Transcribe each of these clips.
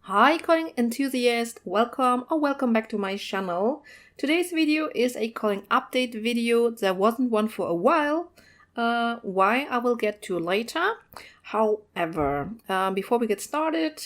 Hi coloring enthusiast, welcome or welcome back to my channel. Today's video is a coloring update video. There wasn't one for a while. Why I will get to later. However, before we get started,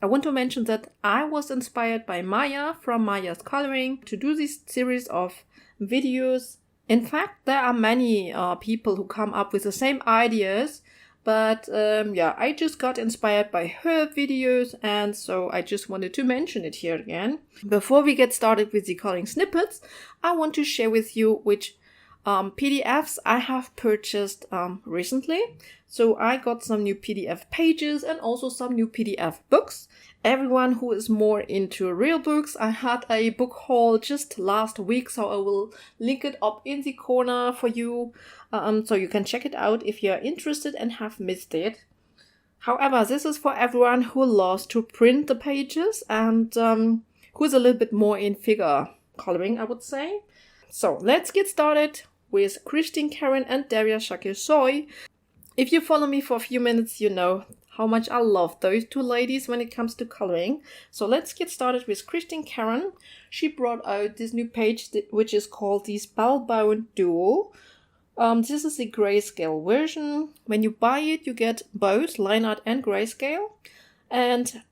I want to mention that I was inspired by Maya from Maya's Coloring to do this series of videos. In fact, there are many people who come up with the same ideas. But yeah, I just got inspired by her videos, and so I just wanted to mention it here again. Before we get started with the coloring snippets, I want to share with you which PDFs I have purchased recently. So I got some new PDF pages and also some new PDF books. Everyone who is more into real books, I had a book haul just last week, so I will link it up in the corner for you, so you can check it out if you're interested and have missed it. However, this is for everyone who loves to print the pages and who's a little bit more in figure coloring, I would say. So let's get started with Christine Karen and Daria Shakisoy. If you follow me for a few minutes, you know how much I love those two ladies when it comes to coloring. So let's get started with Christine Karen. She brought out this new page which is called the Spellbound Duo. This is the grayscale version. When you buy it, you get both line art and grayscale. And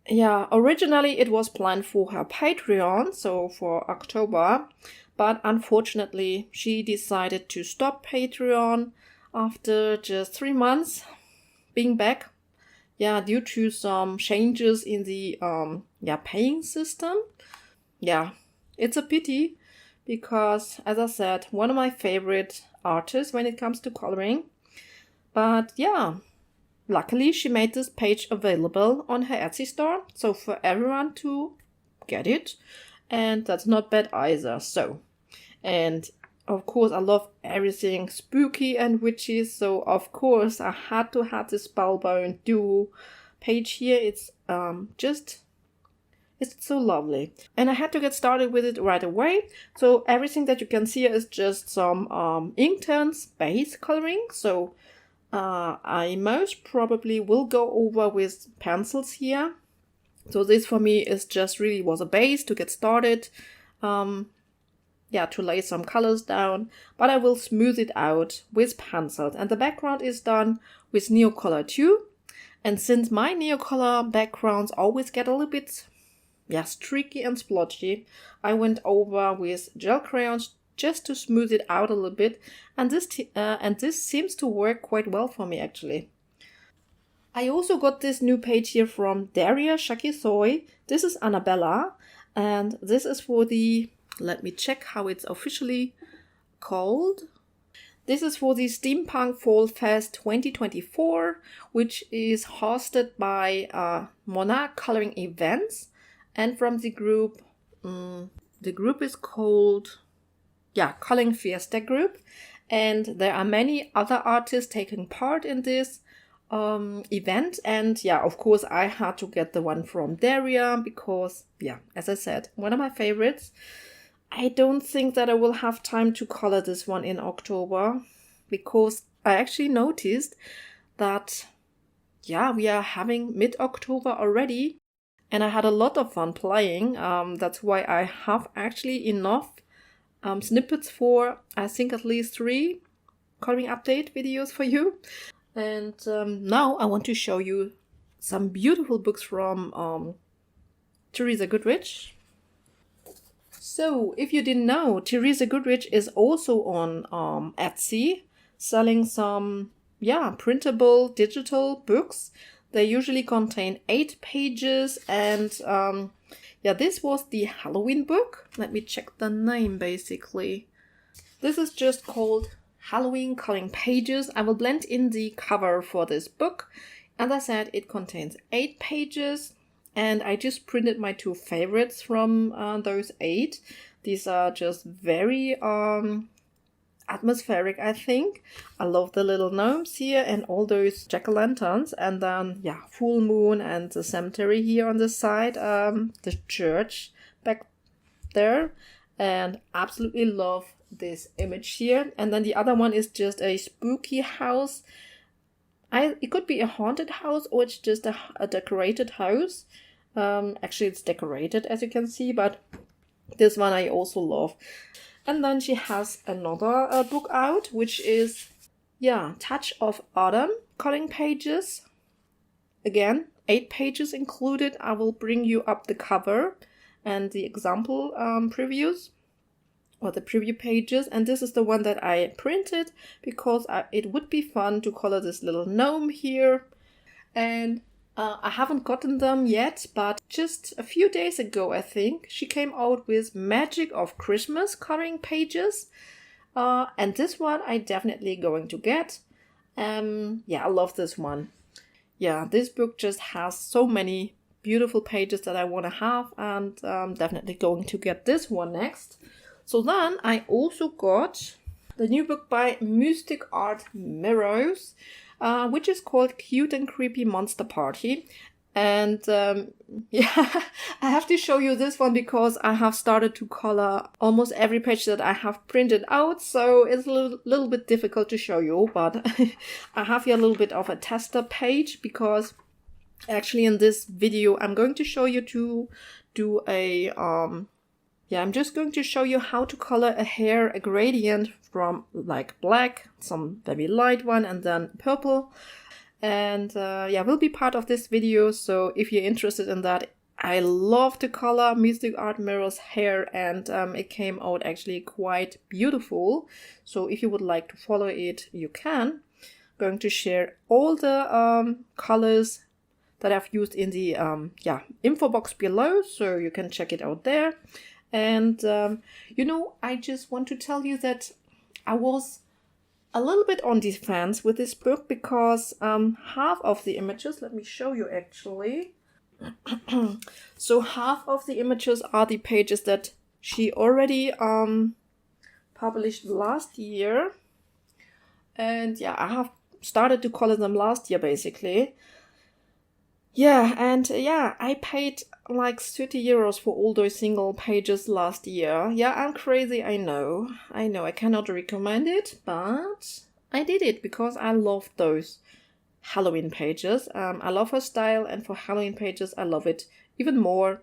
yeah, originally it was planned for her Patreon, so for October. But unfortunately, she decided to stop Patreon after just 3 months being back. Yeah, due to some changes in the paying system. Yeah, it's a pity because, as I said, one of my favorite artists when it comes to coloring. But yeah, luckily she made this page available on her Etsy store, so for everyone to get it, and that's not bad either. So, and of course I love everything spooky and witchy, so of course I had to have this Spellbound Duo page here. It's it's so lovely. And I had to get started with it right away. So everything that you can see is just some Inktense base coloring. So I most probably will go over with pencils here. So this for me is just really was a base to get started. To lay some colors down. But I will smooth it out with pencils. And the background is done with Neocolor too. And since my Neocolor backgrounds always get a little bit streaky and splotchy, I went over with gel crayons just to smooth it out a little bit, and this seems to work quite well for me actually. I also got this new page here from Daria Shakisoy. This is Annabella, and this is for the, let me check how it's officially called. This is for the Steampunk Fall Fest 2024, which is hosted by Monarch Coloring Events. And from the group is called, Coloring Fiesta Group. And there are many other artists taking part in this event. And of course, I had to get the one from Daria because, as I said, one of my favorites. I don't think that I will have time to color this one in October because I actually noticed that, we are having mid-October already. And I had a lot of fun playing. That's why I have actually enough snippets for, I think, at least 3 coloring update videos for you. And now I want to show you some beautiful books from Teresa Goodrigdes. So, if you didn't know, Teresa Goodrigdes is also on Etsy, selling some, printable digital books. They usually contain 8 pages, and this was the Halloween book. Let me check the name basically. This is just called Halloween Coloring Pages. I will blend in the cover for this book. As I said, it contains 8 pages, and I just printed my 2 favorites from those 8. These are just very atmospheric, I think. I love the little gnomes here and all those jack-o'-lanterns, and then full moon and the cemetery here on the side, the church back there, and absolutely love this image here. And then the other one is just a spooky house It could be a haunted house or it's just a decorated house. Actually, it's decorated, as you can see, but this one I also love. And then she has another book out, which is, yeah, Touch of Autumn, coloring pages. Again, 8 pages included. I will bring you up the cover and the example previews, or the preview pages. And this is the one that I printed because it would be fun to color this little gnome here. And I haven't gotten them yet, but just a few days ago, I think, she came out with Magic of Christmas coloring pages. And this one I definitely going to get. Yeah, I love this one. Yeah, this book just has so many beautiful pages that I want to have, and definitely going to get this one next. So then I also got the new book by Mystic Art Mirros, which is called Cute and Creepy Monster Party. And yeah, I have to show you this one because I have started to color almost every page that I have printed out, so it's a little bit difficult to show you, but I have here a little bit of a tester page because actually in this video I'm going to show you to do a I'm just going to show you how to color a gradient from like black, some very light one, and then purple. And yeah, will be part of this video, so if you're interested in that, I love to color Mystic Art Mirros hair, and it came out actually quite beautiful. So if you would like to follow it, you can. I'm going to share all the colors that I've used in the info box below, so you can check it out there. And you know, I just want to tell you that I was a little bit on the fence with this book because half of the images, let me show you actually. So half of the images are the pages that she already published last year. And yeah, I have started to color them last year basically. Yeah, and yeah, I paid like 30 euros for all those single pages last year. Yeah, I'm crazy, I know, I cannot recommend it, but I did it because I love those Halloween pages. I love her style, and for Halloween pages, I love it even more.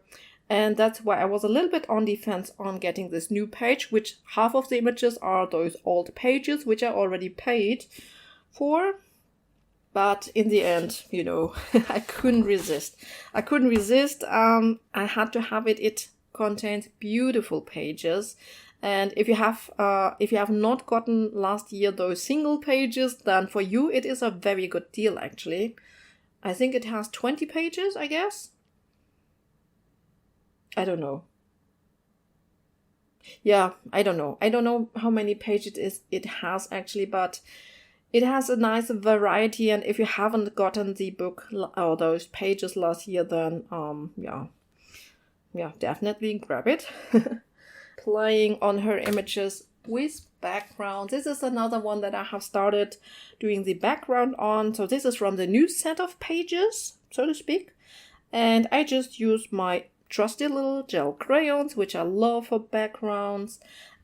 And that's why I was a little bit on the fence on getting this new page, which half of the images are those old pages, which I already paid for. But in the end, you know, I couldn't resist. I had to have it. It contains beautiful pages. And if you have not gotten last year those single pages, then for you it is a very good deal actually. I think it has 20 pages, I guess. I don't know. Yeah, I don't know. I don't know how many pages it has actually, but it has a nice variety, and if you haven't gotten the book or those pages last year, then yeah, definitely grab it. Playing on her images with background. This is another one that I have started doing the background on. So this is from the new set of pages, so to speak. And I just use my trusty little gel crayons, which I love for backgrounds.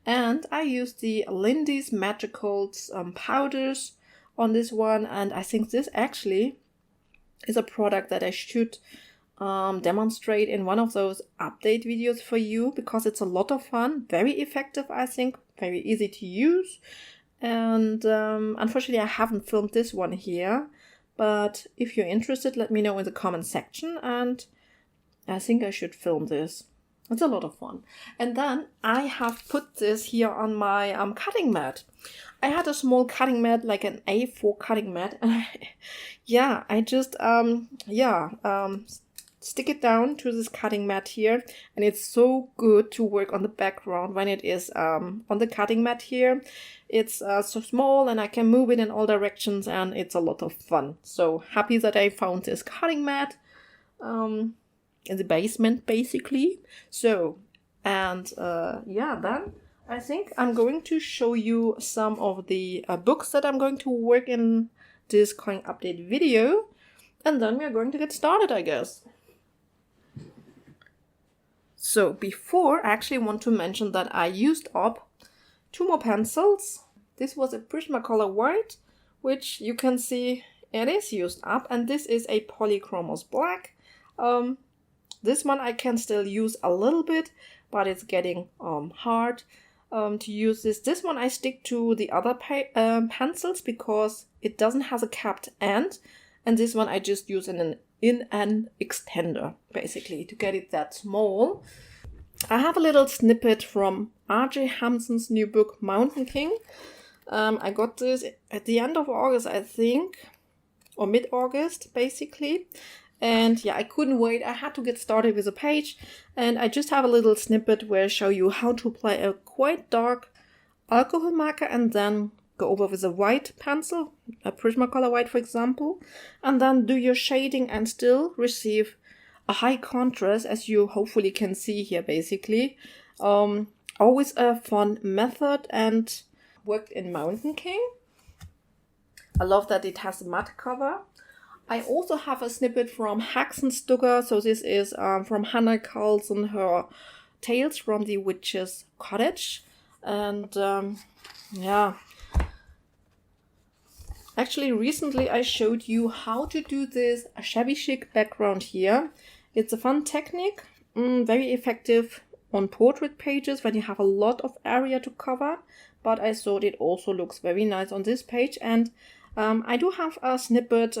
And I use the Lindy's Magicals powders on this one. And I think this actually is a product that I should demonstrate in one of those update videos for you, because it's a lot of fun, very effective, I think, very easy to use. And unfortunately, I haven't filmed this one here. But if you're interested, let me know in the comment section. And I think I should film this. It's a lot of fun. And then I have put this here on my cutting mat. I had a small cutting mat, like an A4 cutting mat. Yeah, I just, stick it down to this cutting mat here. And it's so good to work on the background when it is on the cutting mat here. It's so small and I can move it in all directions, and it's a lot of fun. So happy that I found this cutting mat. In the basement basically. So, and then I think I'm going to show you some of the books that I'm going to work in this coin update video, and then we're going to get started, I guess. So before, I actually want to mention that I used up 2 more pencils. This was a Prismacolor White, which you can see it is used up, and this is a polychromos black. This one I can still use a little bit, but it's getting hard to use this. This one I stick to the other pencils because it doesn't have a capped end, and this one I just use in an extender basically to get it that small. I have a little snippet from R.J. Hampson's new book Mountain King. I got this at the end of August, I think, or mid-August basically. And yeah, I couldn't wait. I had to get started with a page, and I just have a little snippet where I show you how to apply a quite dark alcohol marker and then go over with a white pencil, a Prismacolor white for example, and then do your shading and still receive a high contrast, as you hopefully can see here basically. Always a fun method and worked in Mountain King. I love that it has a matte cover. I also have a snippet from Hexenstugger, so this is from Hannah Carlson, her Tales from the Witches Cottage. And yeah, actually recently I showed you how to do this shabby chic background here. It's a fun technique, very effective on portrait pages when you have a lot of area to cover, but I thought it also looks very nice on this page. And I do have a snippet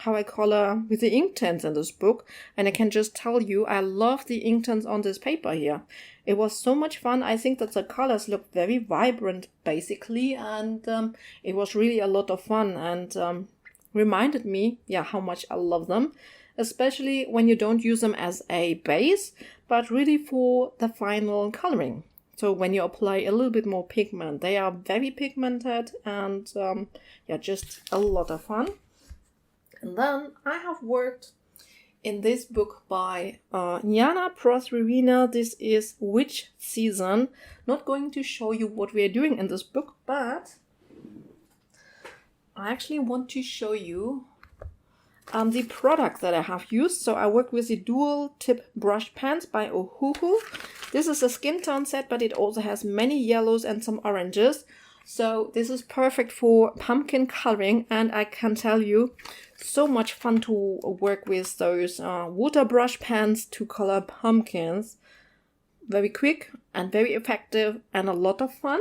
how I color with the Inktense in this book, and I can just tell you I love the Inktense on this paper here. It was so much fun. I think that the colors look very vibrant basically, and it was really a lot of fun, and reminded me how much I love them, especially when you don't use them as a base but really for the final coloring. So when you apply a little bit more pigment, they are very pigmented, and just a lot of fun. And then I have worked in this book by Jana Prosverina. This is Witch Season. Not going to show you what we are doing in this book, but I actually want to show you the product that I have used. So I worked with the dual tip brush pens by Ohuhu. This is a skin tone set, but it also has many yellows and some oranges. So this is perfect for pumpkin coloring, and I can tell you, so much fun to work with those water brush pens to color pumpkins. Very quick and very effective and a lot of fun.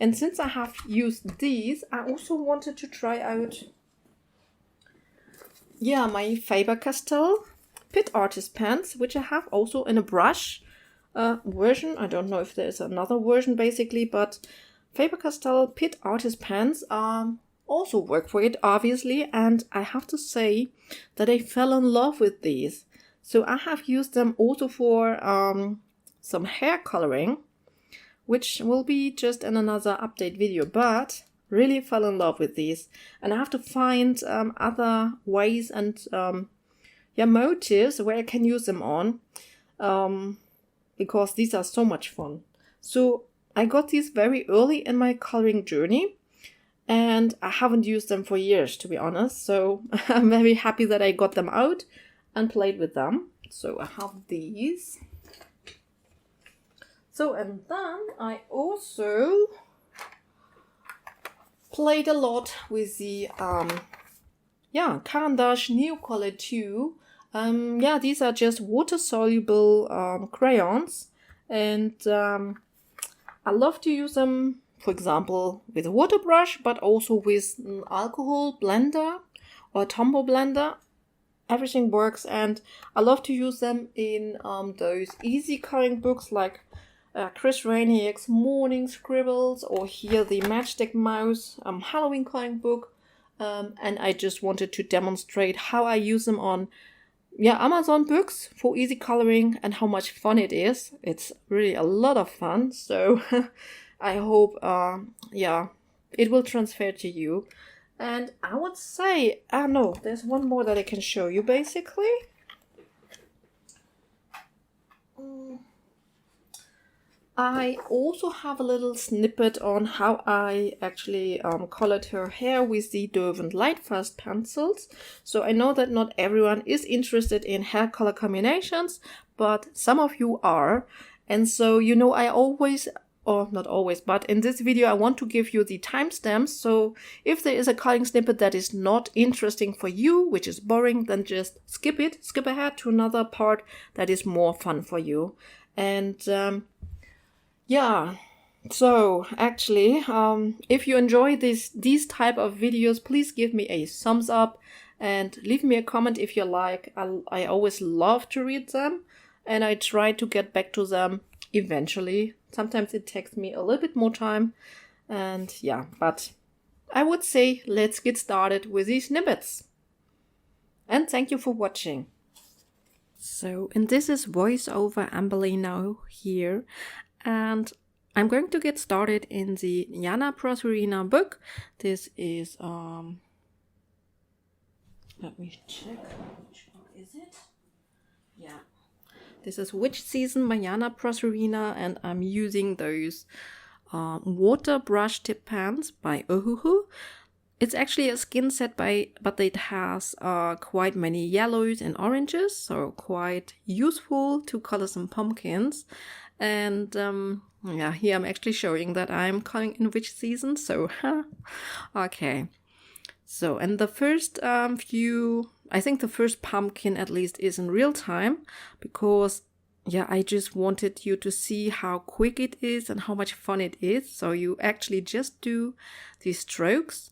And since I have used these, I also wanted to try out my Faber-Castell Pitt artist pens, which I have also in a brush version. I don't know if there's another version basically, but Faber-Castell Pitt artist pens also work for it, obviously, and I have to say that I fell in love with these. So I have used them also for some hair coloring, which will be just in another update video, but really fell in love with these. And I have to find other ways and motives where I can use them on, because these are so much fun. So I got these very early in my coloring journey, and I haven't used them for years, to be honest. So I'm very happy that I got them out and played with them. So I have these. So, and then I also played a lot with the Caran d'Ache Neocolor 2. These are just water-soluble crayons, and I love to use them, for example, with a water brush, but also with an alcohol blender or a Tombow blender. Everything works, and I love to use them in those easy coloring books like Chris Rainiak's Morning Scribbles, or here the Matchstick Mouse Halloween coloring book. And I just wanted to demonstrate how I use them on Amazon books for easy coloring and how much fun it is. It's really a lot of fun. So I hope it will transfer to you. And I would say, no, there's one more that I can show you basically. I also have a little snippet on how I actually colored her hair with the Derwent Lightfast pencils. So I know that not everyone is interested in hair color combinations, but some of you are. And so, I always or not always, but in this video I want to give you the timestamps, so if there is a coloring snippet that is not interesting for you, which is boring, then just skip it, skip ahead to another part that is more fun for you. And yeah, so actually, if you enjoy these type of videos, please give me a thumbs up and leave me a comment if you like. I always love to read them, and I try to get back to them eventually. Sometimes it takes me a little bit more time, and yeah, but I would say let's get started with these snippets. And thank you for watching. So, and this is voiceover Amberly now here, and I'm going to get started in the Jana Proserina book. This is let me check, which one is it? Yeah. This is Witch Season by Jana Proserina, and I'm using those water brush tip pans by Ohuhu. It's actually a skin set but it has quite many yellows and oranges, so quite useful to color some pumpkins. And yeah, here I'm actually showing that I'm coloring in Witch Season, so okay. So, and the first few, I think the first pumpkin at least is in real time, because yeah, I just wanted you to see how quick it is and how much fun it is. So you actually just do these strokes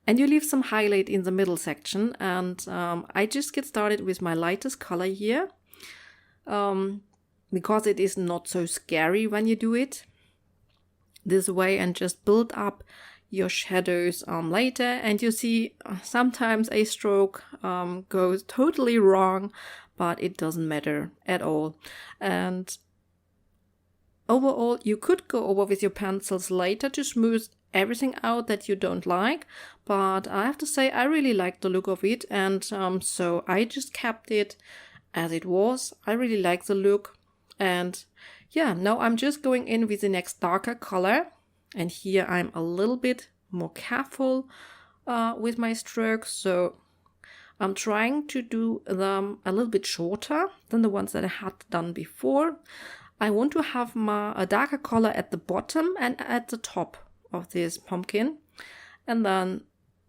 and you leave some highlight in the middle section. And I just get started with my lightest color here, because it is not so scary when you do it this way, and just build up your shadows later. And you see sometimes a stroke goes totally wrong, but it doesn't matter at all. And overall, you could go over with your pencils later to smooth everything out that you don't like, but I have to say I really like the look of it, and so I just kept it as it was. I really like the look, and yeah, now I'm just going in with the next darker color. And here I'm a little bit more careful with my strokes, so I'm trying to do them a little bit shorter than the ones that I had done before. I want to have a darker color at the bottom and at the top of this pumpkin, and then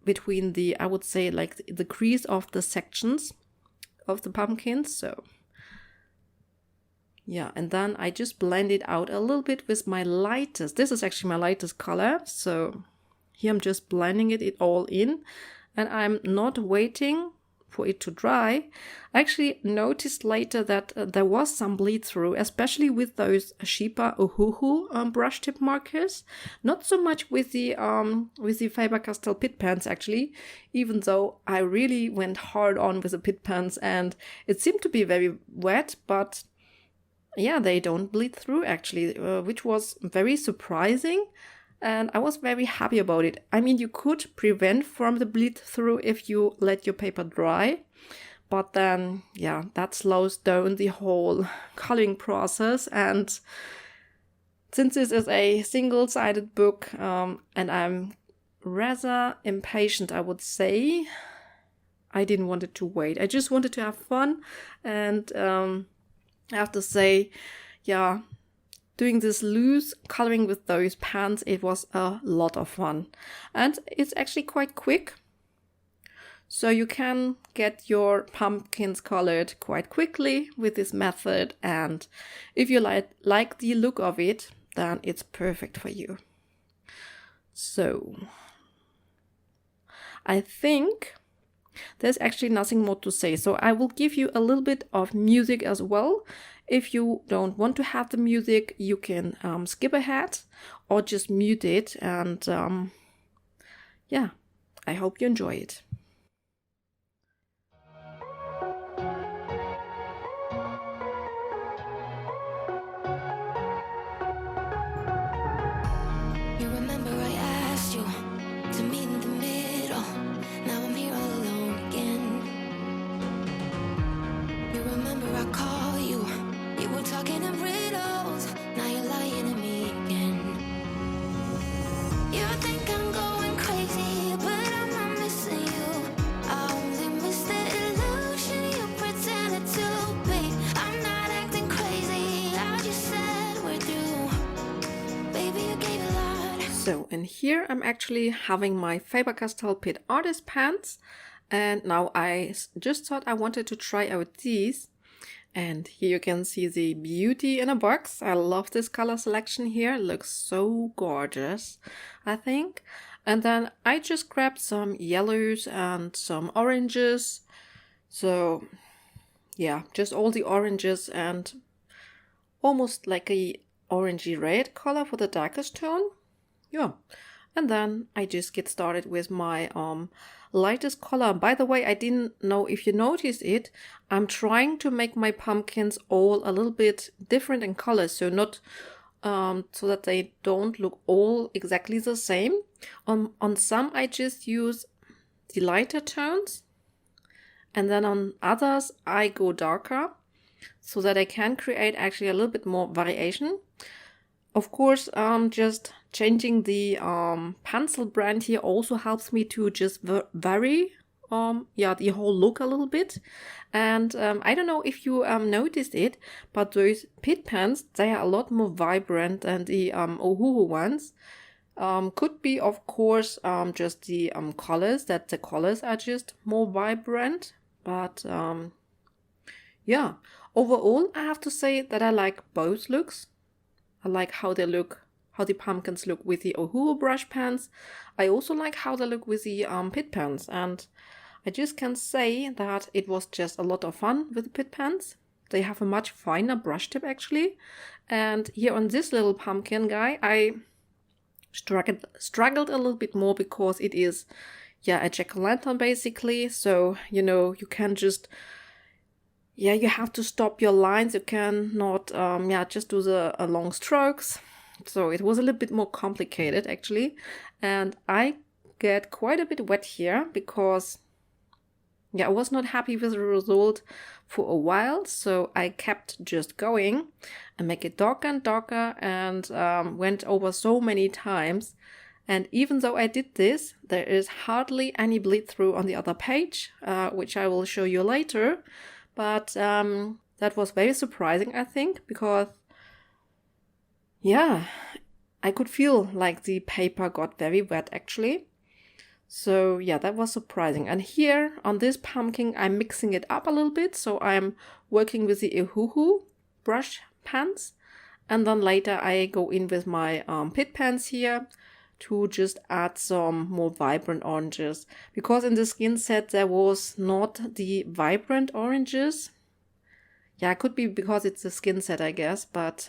between the, I would say, like the crease of the sections of the pumpkin. So yeah, and then I just blend it out a little bit with my lightest. This is actually my lightest color. So here I'm just blending it all in, and I'm not waiting for it to dry. I actually noticed later that there was some bleed through, especially with those Shipa Ohuhu brush tip markers. Not so much with the Faber-Castell Pitt pens actually, even though I really went hard on with the Pitt pens and it seemed to be very wet, but yeah, they don't bleed through actually, which was very surprising, and I was very happy about it. I mean, you could prevent from the bleed through if you let your paper dry, but then yeah, that slows down the whole coloring process. And since this is a single-sided book, and I'm rather impatient, I would say, I didn't want it to wait. I just wanted to have fun, and I have to say, yeah, doing this loose coloring with those pans, it was a lot of fun. And it's actually quite quick. So you can get your pumpkins colored quite quickly with this method. And if you like the look of it, then it's perfect for you. So I think there's actually nothing more to say. So I will give you a little bit of music as well. If you don't want to have the music, you can skip ahead or just mute it. And yeah, I hope you enjoy it. Talking in riddles, now you're lying to me again. You think I'm going crazy, but I'm not missing you. I only miss the illusion you pretended to be. I'm not acting crazy, I just said we're through. So, and here I'm actually having my Faber-Castell Pitt artist pens, and now I just thought I wanted to try out these. And here you can see the beauty in a box. I love this color selection here. It looks so gorgeous, I think. And then I just grabbed some yellows and some oranges. So yeah, just all the oranges and almost like a orangey red color for the darkest tone. Yeah. And then I just get started with my lightest color. By the way, I didn't know if you noticed it. I'm trying to make my pumpkins all a little bit different in color, so not so that they don't look all exactly the same. On some I just use the lighter tones, and then on others I go darker, so that I can create actually a little bit more variation. Of course, just changing the pencil brand here also helps me to just vary the whole look a little bit. And I don't know if you noticed it, but those Pitt pens, they are a lot more vibrant than the Ohuhu ones. Could be, of course, just the colors, that the colors are just more vibrant. But yeah, overall, I have to say that I like both looks. I like how they look, how the pumpkins look with the Ohuhu brush pens. I also like how they look with the Pitt pens, and I just can say that it was just a lot of fun with the Pitt pens. They have a much finer brush tip actually, and here on this little pumpkin guy, I struggled a little bit more because it is, yeah, a jack-o'-lantern basically. So you know, you can just, yeah, you have to stop your lines. You cannot, just do the long strokes. So it was a little bit more complicated actually. And I get quite a bit wet here because, yeah, I was not happy with the result for a while. So I kept just going and make it darker and darker, and went over so many times. And even though I did this, there is hardly any bleed through on the other page, which I will show you later. But that was very surprising, I think, because, yeah, I could feel like the paper got very wet, actually. So, yeah, that was surprising. And here, on this pumpkin, I'm mixing it up a little bit. So I'm working with the Ohuhu brush pens. And then later I go in with my Pitt pens here to just add some more vibrant oranges, because in the skin set there was not the vibrant oranges. Yeah, it could be because it's the skin set, I guess, but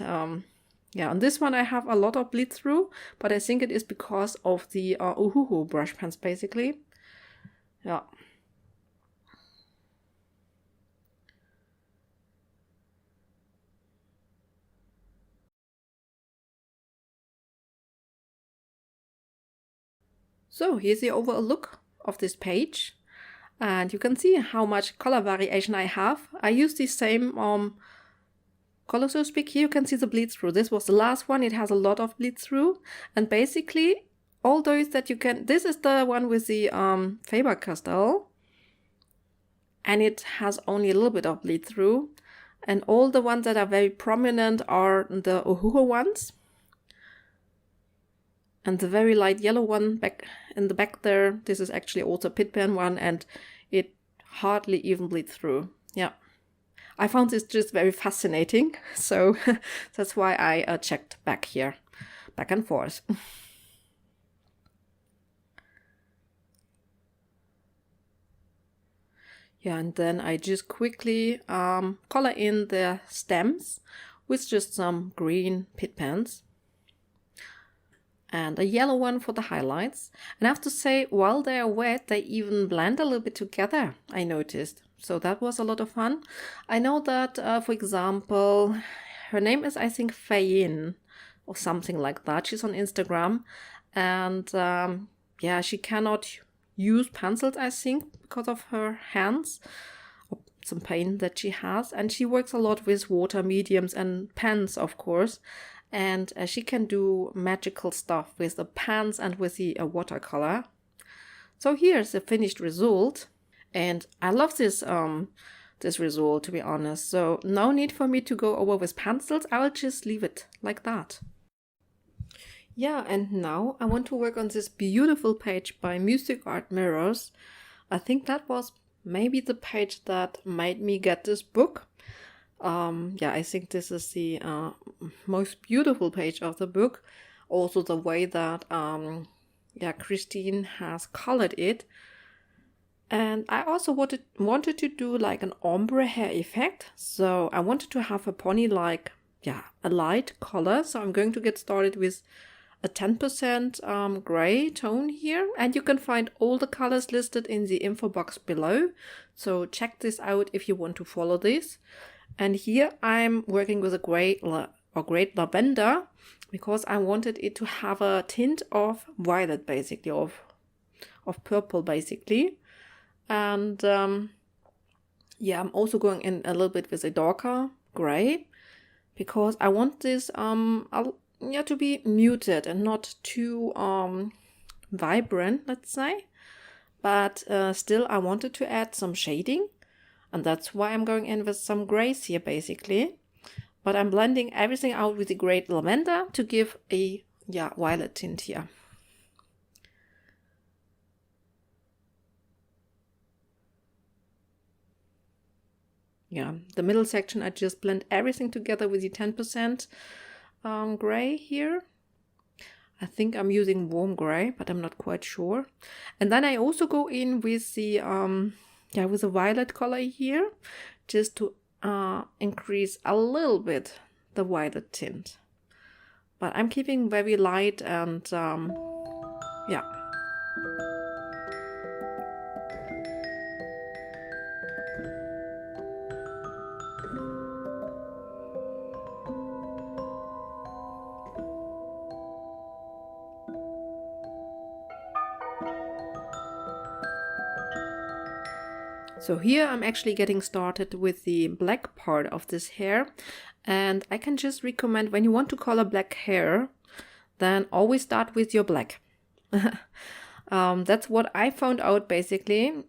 yeah, on this one I have a lot of bleed through, but I think it is because of the Ohuhu brush pens basically. Yeah. So here's the overall look of this page, and you can see how much color variation I have. I use the same color, so to speak. Here you can see the bleed through. This was the last one. It has a lot of bleed through, and basically all those that you can, this is the one with the Faber-Castell, and it has only a little bit of bleed through, and all the ones that are very prominent are the Ohuhu ones. And the very light yellow one back in the back there, this is actually also a Pitt pen one, and it hardly even bleeds through. Yeah, I found this just very fascinating, so that's why I checked back here, back and forth. Yeah, and then I just quickly color in the stems with just some green Pitt pens. And a yellow one for the highlights. And I have to say, while they are wet, they even blend a little bit together, I noticed. So that was a lot of fun. I know that, for example, her name is, I think, Fayin or something like that. She's on Instagram. And yeah, she cannot use pencils, I think, because of her hands, or some pain that she has. And she works a lot with water mediums and pens, of course. And she can do magical stuff with the pens and with the watercolor. So here's the finished result, and I love this this result, to be honest. So no need for me to go over with pencils. I'll just leave it like that. Yeah, and now I want to work on this beautiful page by Mystic Art Mirros. I think that was maybe the page that made me get this book. Yeah, I think this is the most beautiful page of the book. Also the way that yeah, Christine has colored it. And I also wanted to do like an ombre hair effect. So I wanted to have a pony like, yeah, a light color. So I'm going to get started with a 10% gray tone here. And you can find all the colors listed in the info box below. So check this out if you want to follow this. And here I'm working with a great lavender because I wanted it to have a tint of violet, basically, of purple, basically. And yeah, I'm also going in a little bit with a darker gray because I want this yeah, to be muted and not too vibrant, let's say. But still, I wanted to add some shading. And that's why I'm going in with some grays here, basically. But I'm blending everything out with the great lavender to give a, yeah, violet tint here. Yeah, the middle section, I just blend everything together with the 10% gray here. I think I'm using warm gray, but I'm not quite sure. And then I also go in with the yeah, with a violet color here, just to increase a little bit the violet tint. But I'm keeping very light and yeah. So here I'm actually getting started with the black part of this hair, and I can just recommend when you want to color black hair, then always start with your black. That's what I found out basically.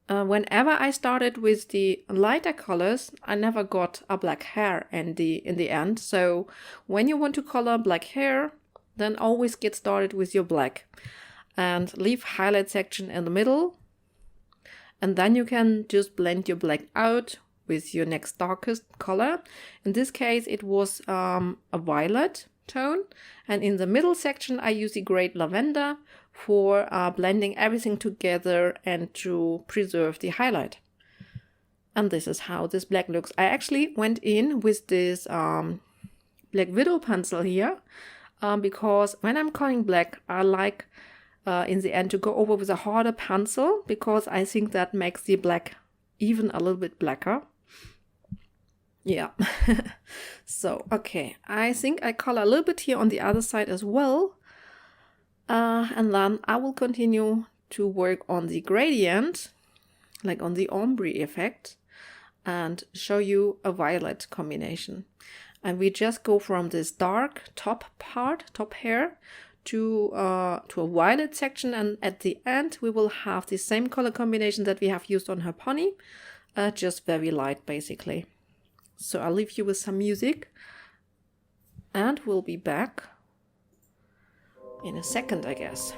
Whenever I started with the lighter colors, I never got a black hair in the end. So when you want to color black hair, then always get started with your black and leave highlight section in the middle. And then you can just blend your black out with your next darkest color. In this case, it was a violet tone. And in the middle section, I use the great lavender for blending everything together and to preserve the highlight. And this is how this black looks. I actually went in with this Black Widow pencil here because when I'm coloring black, I like in the end to go over with a harder pencil because I think that makes the black even a little bit blacker. Yeah. So, okay. I think I color a little bit here on the other side as well. And then I will continue to work on the gradient, like on the ombre effect, and show you a violet combination. And we just go from this dark top hair, to a violet section, and at the end we will have the same color combination that we have used on her pony, just very light basically. So I'll leave you with some music and we'll be back in a second, I guess.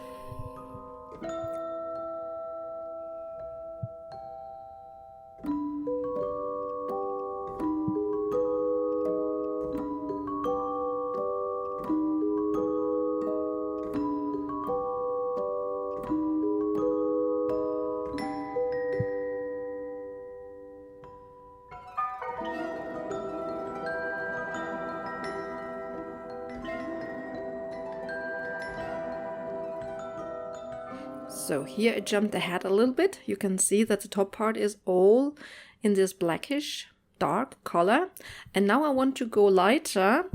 So here it jumped ahead a little bit. You can see that the top part is all in this blackish dark color. And now I want to go lighter.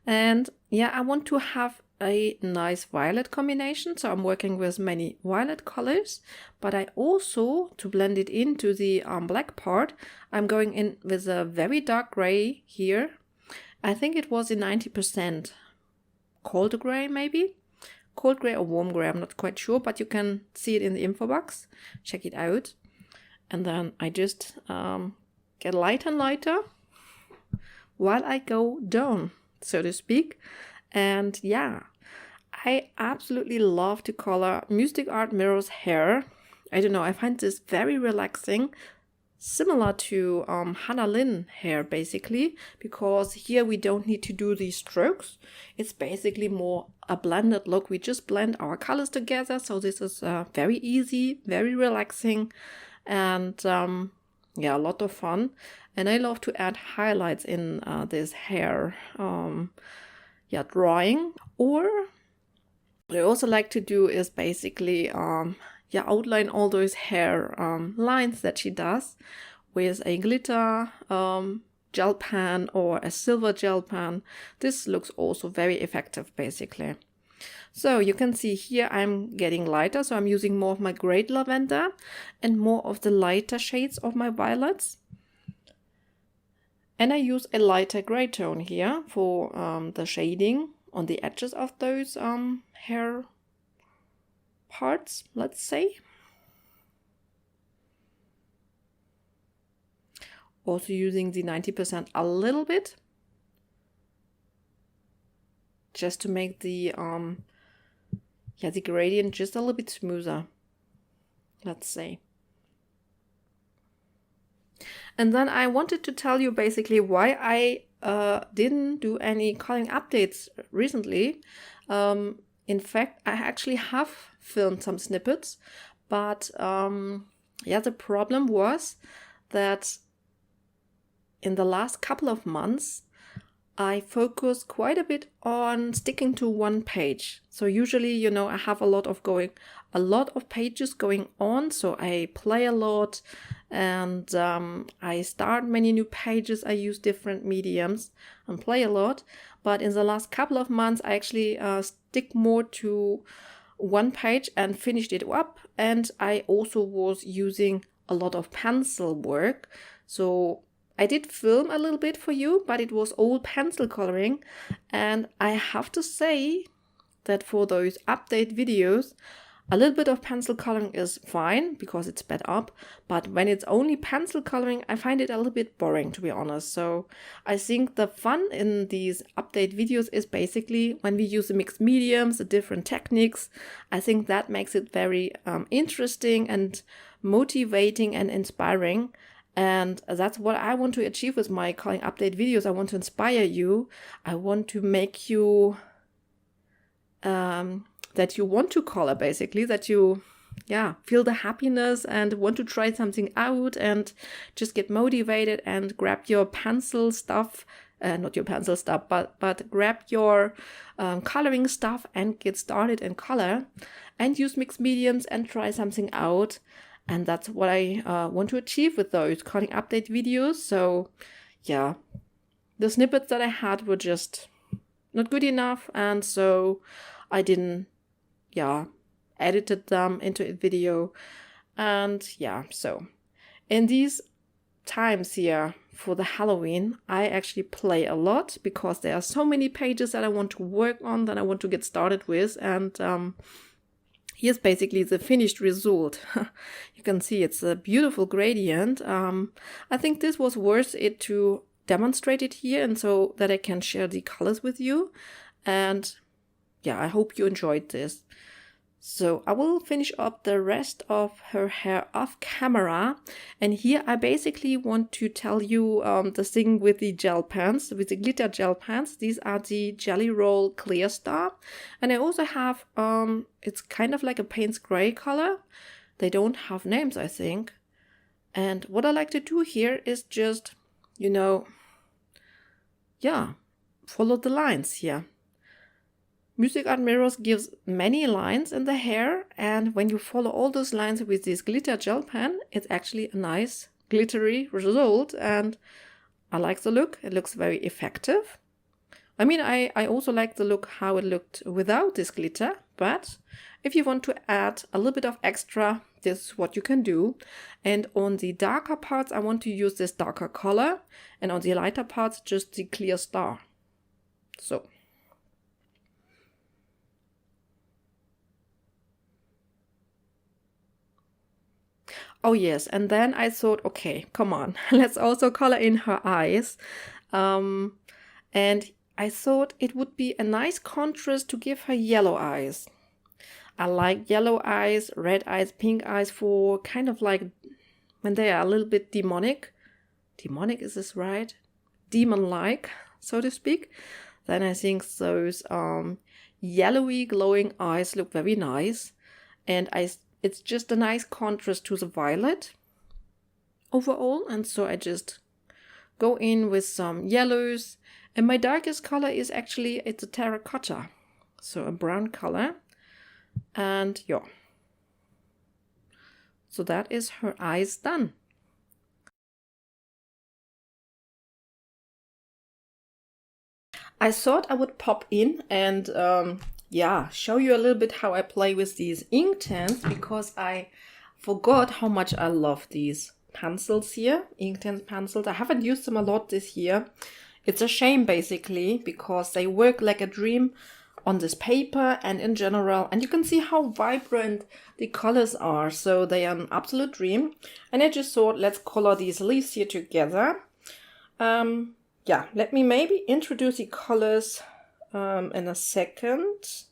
And yeah, I want to have a nice violet combination. So I'm working with many violet colors. But I also, to blend it into the black part, I'm going in with a very dark gray here. I think it was in 90% cold gray maybe. Cold gray or warm gray, I'm not quite sure, but you can see it in the info box. Check it out. And then I just get lighter and lighter while I go down, so to speak. And yeah, I absolutely love to color Mystic Art Mirros hair. I don't know, I find this very relaxing, similar to Hannah Lynn hair basically, because here we don't need to do these strokes. It's basically more a blended look. We just blend our colors together, so this is very easy, very relaxing, and yeah, a lot of fun. And I love to add highlights in this hair yeah, drawing. Or what I also like to do is basically yeah, outline all those hair lines that she does with a glitter gel pen or a silver gel pen. This looks also very effective basically. So you can see here I'm getting lighter, so I'm using more of my great lavender and more of the lighter shades of my violets. And I use a lighter gray tone here for the shading on the edges of those hair parts, let's say. Also using the 90% a little bit, just to make the yeah, the gradient just a little bit smoother, let's say. And then I wanted to tell you basically why I didn't do any coloring updates recently. In fact, I actually have filmed some snippets, but yeah, the problem was that in the last couple of months, I focus quite a bit on sticking to one page. So usually, you know, I have a lot of pages going on. So I play a lot and I start many new pages. I use different mediums and play a lot. But in the last couple of months, I actually stick more to one page and finished it up. And I also was using a lot of pencil work. So I did film a little bit for you, but it was all pencil coloring. And I have to say that for those update videos, a little bit of pencil coloring is fine because it's sped up. But when it's only pencil coloring, I find it a little bit boring, to be honest. So I think the fun in these update videos is basically when we use the mixed mediums, the different techniques. I think that makes it very interesting and motivating and inspiring. And that's what I want to achieve with my coloring update videos. I want to inspire you. I want to make you, that you want to color basically, that you, yeah, feel the happiness and want to try something out and just get motivated and grab your pencil stuff, not your pencil stuff, but grab your coloring stuff and get started and color and use mixed mediums and try something out. And that's what I want to achieve with those coloring update videos. So yeah, the snippets that I had were just not good enough. And so I didn't, yeah, edited them into a video. And yeah, so in these times here for the Halloween, I actually play a lot because there are so many pages that I want to work on, that I want to get started with. And here's basically the finished result. You can see it's a beautiful gradient. I think this was worth it to demonstrate it here and so that I can share the colors with you. And yeah, I hope you enjoyed this. So I will finish up the rest of her hair off camera. And here I basically want to tell you the thing with the gel pens, with the glitter gel pens. These are the Jelly Roll Clear Star. And I also have, it's kind of like a Payne's Gray color. They don't have names, I think. And what I like to do here is just, you know, yeah, follow the lines here. Mystic Art Mirros gives many lines in the hair, and when you follow all those lines with this glitter gel pen, it's actually a nice glittery result, and I like the look. It looks very effective. I mean, I also like the look how it looked without this glitter, but if you want to add a little bit of extra, this is what you can do. And on the darker parts, I want to use this darker color, and on the lighter parts, just the clear star. So. Oh yes, and then I thought, okay, come on, let's also color in her eyes. And I thought it would be a nice contrast to give her yellow eyes. I like yellow eyes, red eyes, pink eyes for kind of like when they are a little bit demonic. Demonic, is this right? Demon-like, so to speak. Then I think those yellowy glowing eyes look very nice. And it's just a nice contrast to the violet overall. And so I just go in with some yellows. And my darkest color is actually, it's a terracotta. So a brown color. And yeah. So that is her eyes done. I thought I would pop in and show you a little bit how I play with these Inktense, because I forgot how much I love these pencils here, Inktense pencils. I haven't used them a lot this year. It's a shame basically, because they work like a dream on this paper and in general, and you can see how vibrant the colors are, so they are an absolute dream. And I just thought, let's color these leaves here together. Let me maybe introduce the colors in a second.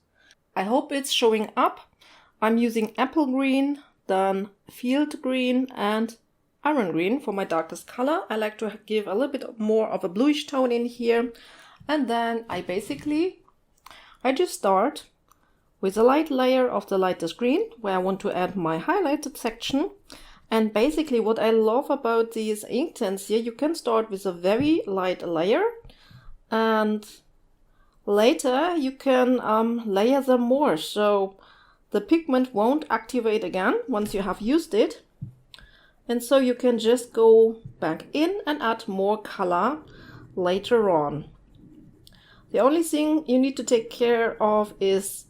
I hope it's showing up. I'm using apple green, then field green and iron green for my darkest color. I like to give a little bit more of a bluish tone in here. And then I just start with a light layer of the lightest green, where I want to add my highlighted section. And basically what I love about these Inktense here, you can start with a very light layer and later you can layer them more, so the pigment won't activate again once you have used it. And so you can just go back in and add more color later on. The only thing you need to take care of is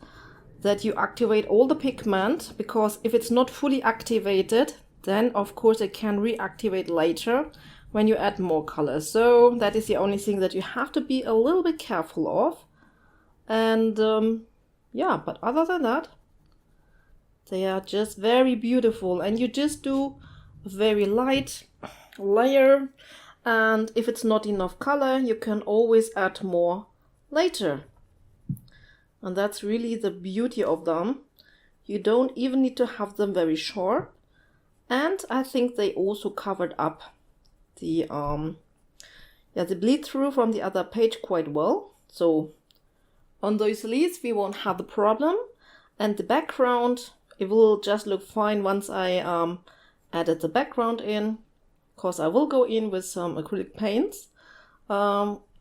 that you activate all the pigment, because if it's not fully activated, then of course it can reactivate later when you add more color. So that is the only thing that you have to be a little bit careful of. And but other than that, they are just very beautiful. And you just do a very light layer. And if it's not enough color, you can always add more later. And that's really the beauty of them. You don't even need to have them very sharp. And I think they also covered up the bleed through from the other page quite well. So on those leaves we won't have the problem. And the background, it will just look fine once I added the background in. Of course, I will go in with some acrylic paints,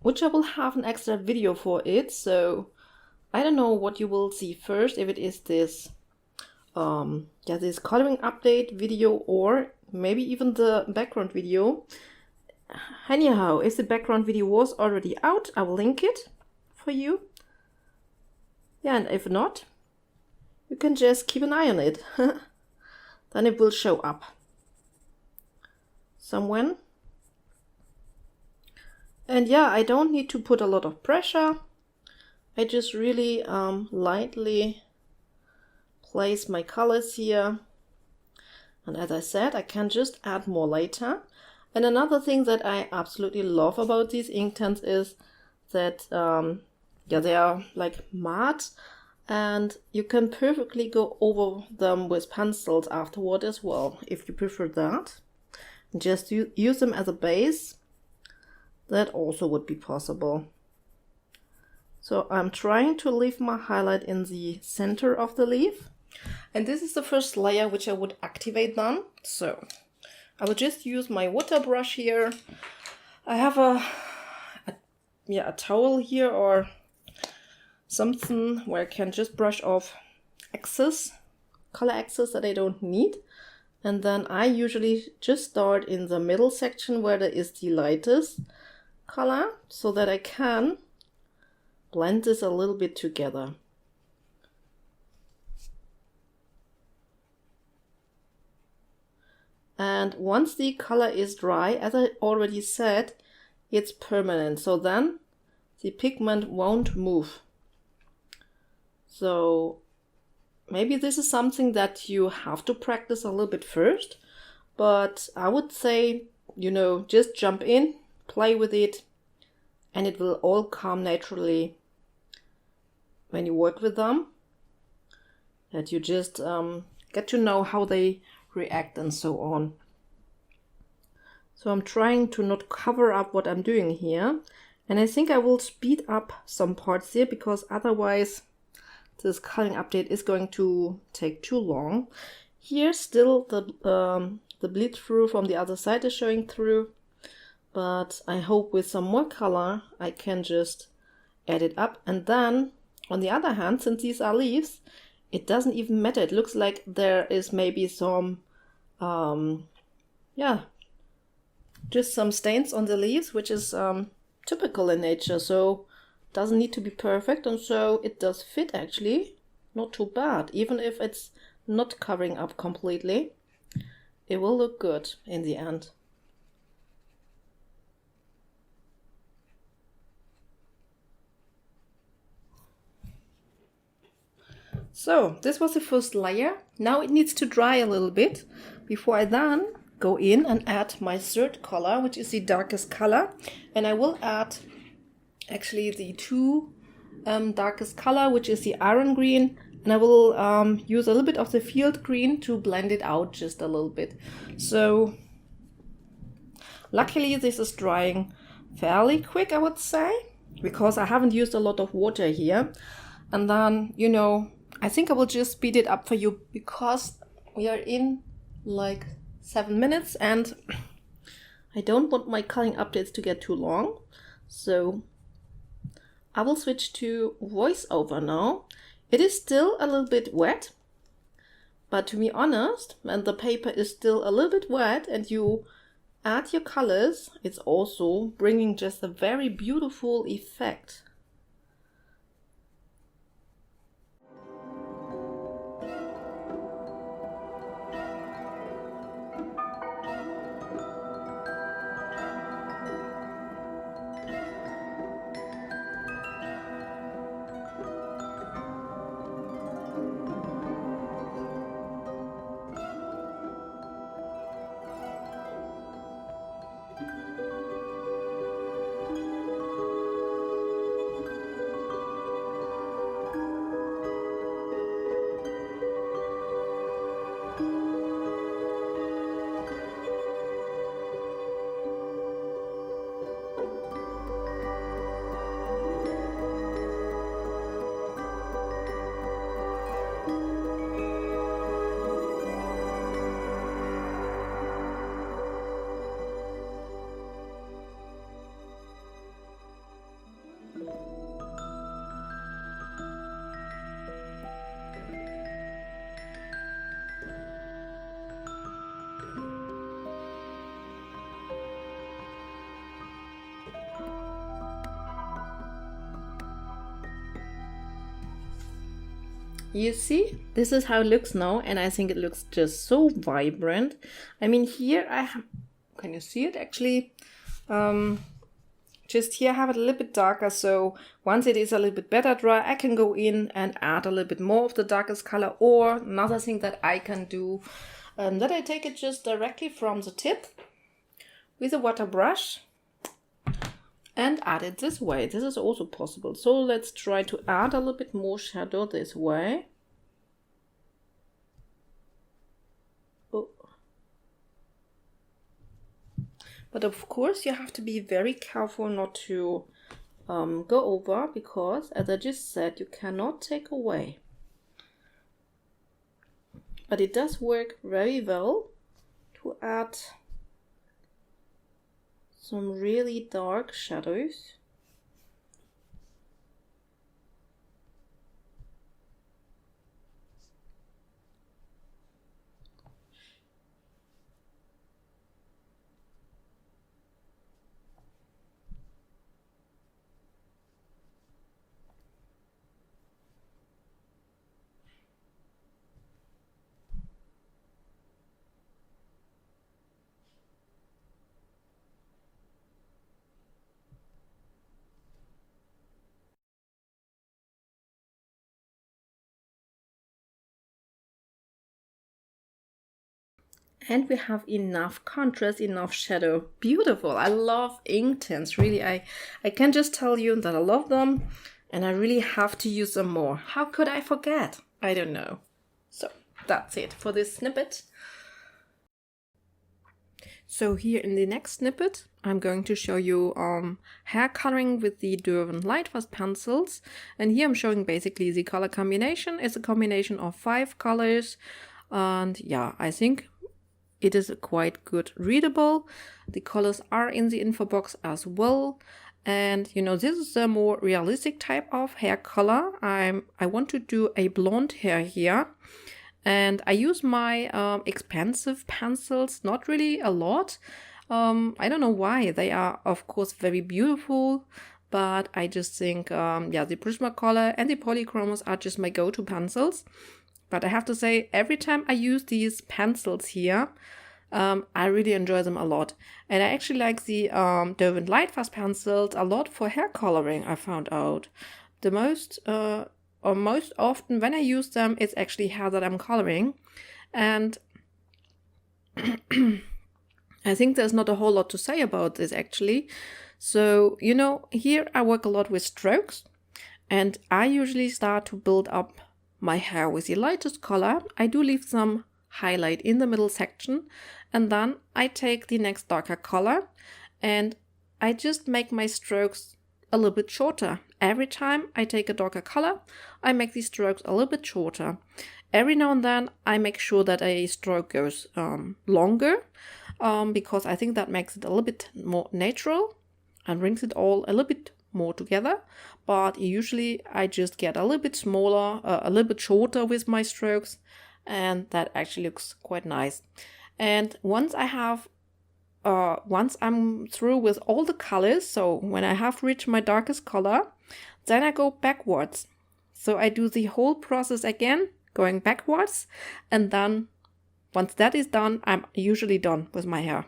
which I will have an extra video for it. So I don't know what you will see first, if it is this this coloring update video or maybe even the background video. Anyhow, if the background video was already out, I will link it for you. Yeah, and if not, you can just keep an eye on it. Then it will show up somewhere. And yeah, I don't need to put a lot of pressure. I just really lightly place my colors here. And as I said, I can just add more later. And another thing that I absolutely love about these Inktense is that they are like matte, and you can perfectly go over them with pencils afterward as well, if you prefer that. Just use them as a base. That also would be possible. So I'm trying to leave my highlight in the center of the leaf. And this is the first layer which I would activate then. So I will just use my water brush here. I have a towel here or something where I can just brush off color excess that I don't need. And then I usually just start in the middle section where there is the lightest color, so that I can blend this a little bit together. And once the color is dry, as I already said, it's permanent, so then the pigment won't move. So maybe this is something that you have to practice a little bit first, but I would say, just jump in, play with it, and it will all come naturally when you work with them, that you just get to know how they react and so on. So I'm trying to not cover up what I'm doing here, and I think I will speed up some parts here because otherwise this coloring update is going to take too long. Here still the bleed through from the other side is showing through, but I hope with some more color I can just add it up. And then on the other hand, since these are leaves, it doesn't even matter. It looks like there is maybe some just some stains on the leaves, which is typical in nature, so doesn't need to be perfect, and so it does fit actually not too bad. Even if it's not covering up completely, it will look good in the end. So this was the first layer. Now it needs to dry a little bit before I then go in and add my third color, which is the darkest color. And I will add actually the two darkest color, which is the iron green, and I will use a little bit of the field green to blend it out just a little bit. So luckily this is drying fairly quick, I would say, because I haven't used a lot of water here. And then, you know, I think I will just speed it up for you because we are in like 7 minutes and I don't want my coloring updates to get too long. So I will switch to voiceover now. It is still a little bit wet, but to be honest, and the paper is still a little bit wet and you add your colors, it's also bringing just a very beautiful effect. You see, this is how it looks now, and I think it looks just so vibrant. I mean, here I have, can you see it actually? Just here I have it a little bit darker, so once it is a little bit better dry, I can go in and add a little bit more of the darkest color. Or another thing that I can do, that I take it just directly from the tip with a water brush and add it this way. This is also possible. So let's try to add a little bit more shadow this way. Oh. But of course you have to be very careful not to go over, because as I just said, you cannot take away. But it does work very well to add some really dark shadows. And we have enough contrast, enough shadow. Beautiful. I love Inktense. Really, I can just tell you that I love them and I really have to use them more. How could I forget? I don't know. So that's it for this snippet. So here in the next snippet, I'm going to show you hair coloring with the Derwent Lightfast pencils. And here I'm showing basically the color combination. It's a combination of 5 colors. And yeah, I think it is quite good readable. The colors are in the info box as well. And you know, this is a more realistic type of hair color. I want to do a blonde hair here. And I use my expensive pencils, not really a lot. I don't know why. They are, of course, very beautiful. But I just think, yeah, the Prismacolor and the Polychromos are just my go-to pencils. But I have to say, every time I use these pencils here, I really enjoy them a lot. And I actually like the Derwent Lightfast pencils a lot for hair coloring, I found out. The most often when I use them, it's actually hair that I'm coloring. And I think there's not a whole lot to say about this actually. So, you know, here I work a lot with strokes. And I usually start to build up my hair with the lightest color. I do leave some highlight in the middle section. And then I take the next darker color and I just make my strokes a little bit shorter. Every time I take a darker color, I make these strokes a little bit shorter. Every now and then I make sure that a stroke goes longer because I think that makes it a little bit more natural and brings it all a little bit more together. But usually I just get a little bit smaller, a little bit shorter with my strokes, and that actually looks quite nice. And once I'm through with all the colors, so when I have reached my darkest color, then I go backwards. So I do the whole process again, going backwards, and then once that is done, I'm usually done with my hair.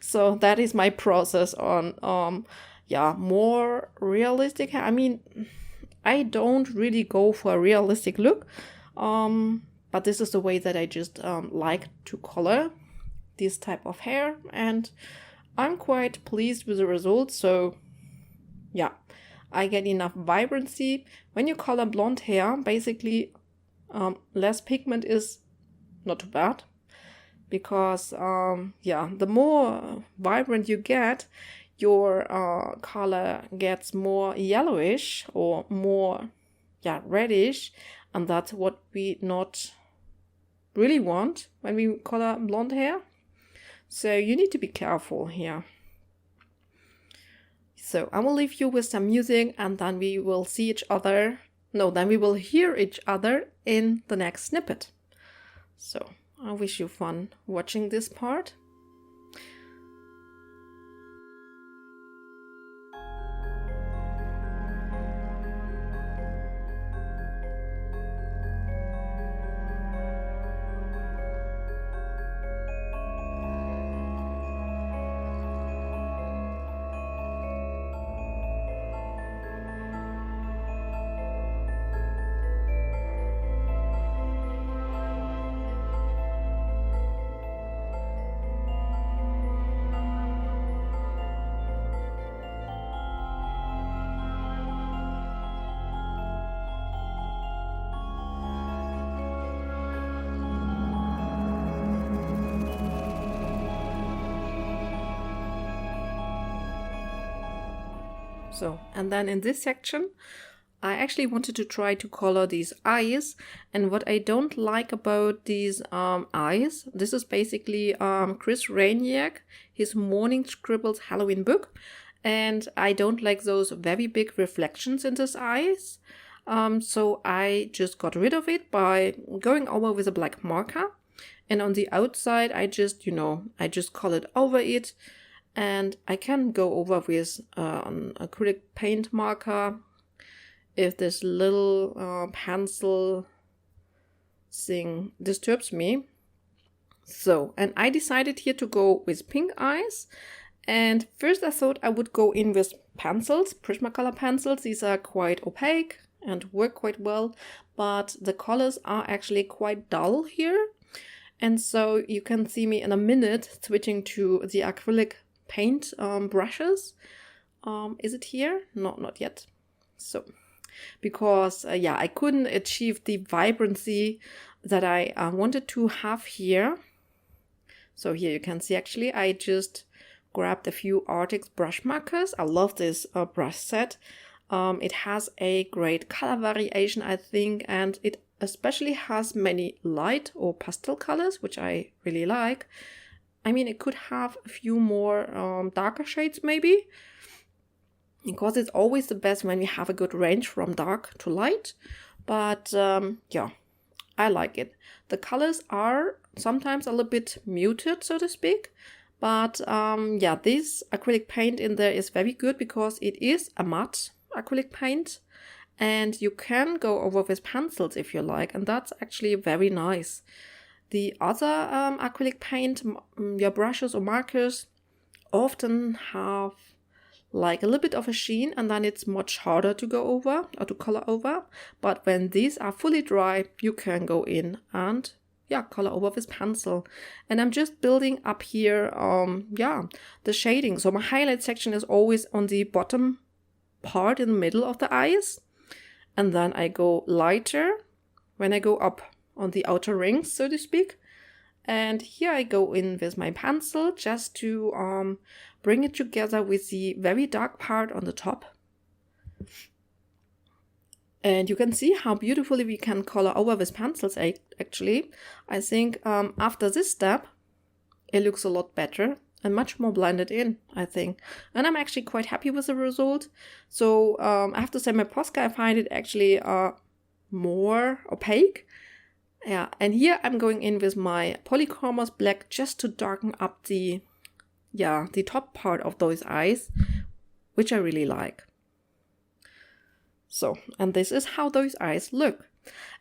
So that is my process on yeah, more realistic hair. I mean, I don't really go for a realistic look, but this is the way that I just like to color this type of hair, and I'm quite pleased with the results. So yeah, I get enough vibrancy. When you color blonde hair, basically less pigment is not too bad, because yeah, the more vibrant you get, your color gets more yellowish or more reddish, and that's what we not really want when we color blonde hair. So you need to be careful here. So I will leave you with some music, and then we will see each other. No, then we will hear each other in the next snippet. So I wish you fun watching this part. So, and then in this section, I actually wanted to try to color these eyes. And what I don't like about these eyes, this is basically Chris Rainiac, his Morning Scribbles Halloween book. And I don't like those very big reflections in his eyes. So I just got rid of it by going over with a black marker. And on the outside, I just, I just colored over it. And I can go over with an acrylic paint marker if this little pencil thing disturbs me. So, and I decided here to go with pink eyes. And first I thought I would go in with pencils, Prismacolor pencils. These are quite opaque and work quite well, but the colors are actually quite dull here. And so you can see me in a minute switching to the acrylic paint brushes. Is it here? No, not yet. So, because yeah, I couldn't achieve the vibrancy that I wanted to have here. So here you can see actually I just grabbed a few Arrtx brush markers. I love this brush set. It has a great color variation, I think, and it especially has many light or pastel colors, which I really like. I mean, it could have a few more darker shades maybe, because it's always the best when we have a good range from dark to light. But yeah, I like it. The colors are sometimes a little bit muted, so to speak. But yeah, this acrylic paint in there is very good because it is a matte acrylic paint. And you can go over with pencils if you like. And that's actually very nice. The other acrylic paint, your brushes or markers often have like a little bit of a sheen, and then it's much harder to go over or to color over. But when these are fully dry, you can go in and yeah, color over with pencil. And I'm just building up here, yeah, the shading. So my highlight section is always on the bottom part in the middle of the eyes. And then I go lighter when I go up on the outer rings, so to speak. And here I go in with my pencil just to bring it together with the very dark part on the top. And you can see how beautifully we can color over with pencils actually. I think after this step, it looks a lot better and much more blended in, I think. And I'm actually quite happy with the result. So I have to say my Posca, I find it actually more opaque. Yeah, and here I'm going in with my Polychromos black just to darken up the top part of those eyes, which I really like. So, and this is how those eyes look.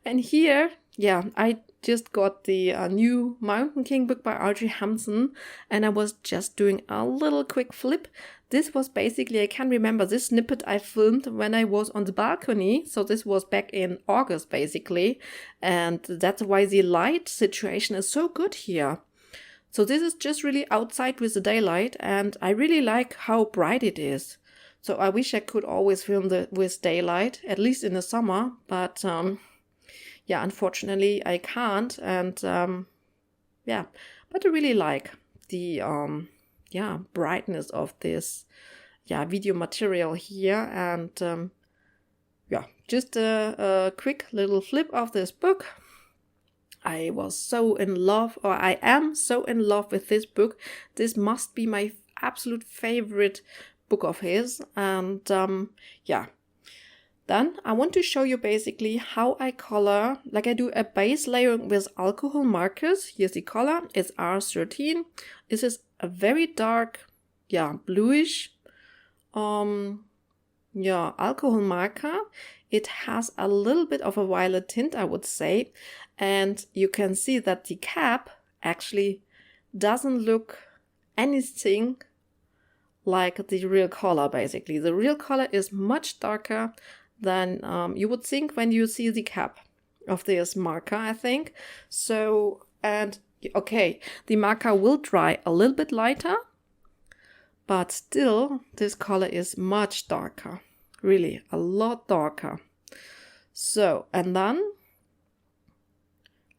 And here, yeah, I just got the new Mountain King book by R.G. Hampson, and I was just doing a little quick flip. This was basically, I can remember this snippet I filmed when I was on the balcony. So this was back in August, basically. And that's why the light situation is so good here. So this is just really outside with the daylight, and I really like how bright it is. So I wish I could always film with daylight, at least in the summer, but yeah, unfortunately I can't. And yeah, but I really like the brightness of this video material here. And yeah, just a quick little flip of this book. I was so in love, or I am so in love with this book. This must be my absolute favorite book of his. And yeah, then I want to show you basically how I color. Like I do a base layering with alcohol markers. Here's the color, it's R13. This is a very dark, bluish alcohol marker. It has a little bit of a violet tint, I would say. And you can see that the cap actually doesn't look anything like the real color, basically. The real color is much darker than you would think when you see the cap of this marker, I think. So, and okay, the marker will dry a little bit lighter, but still this color is much darker. Really, a lot darker. So, and then,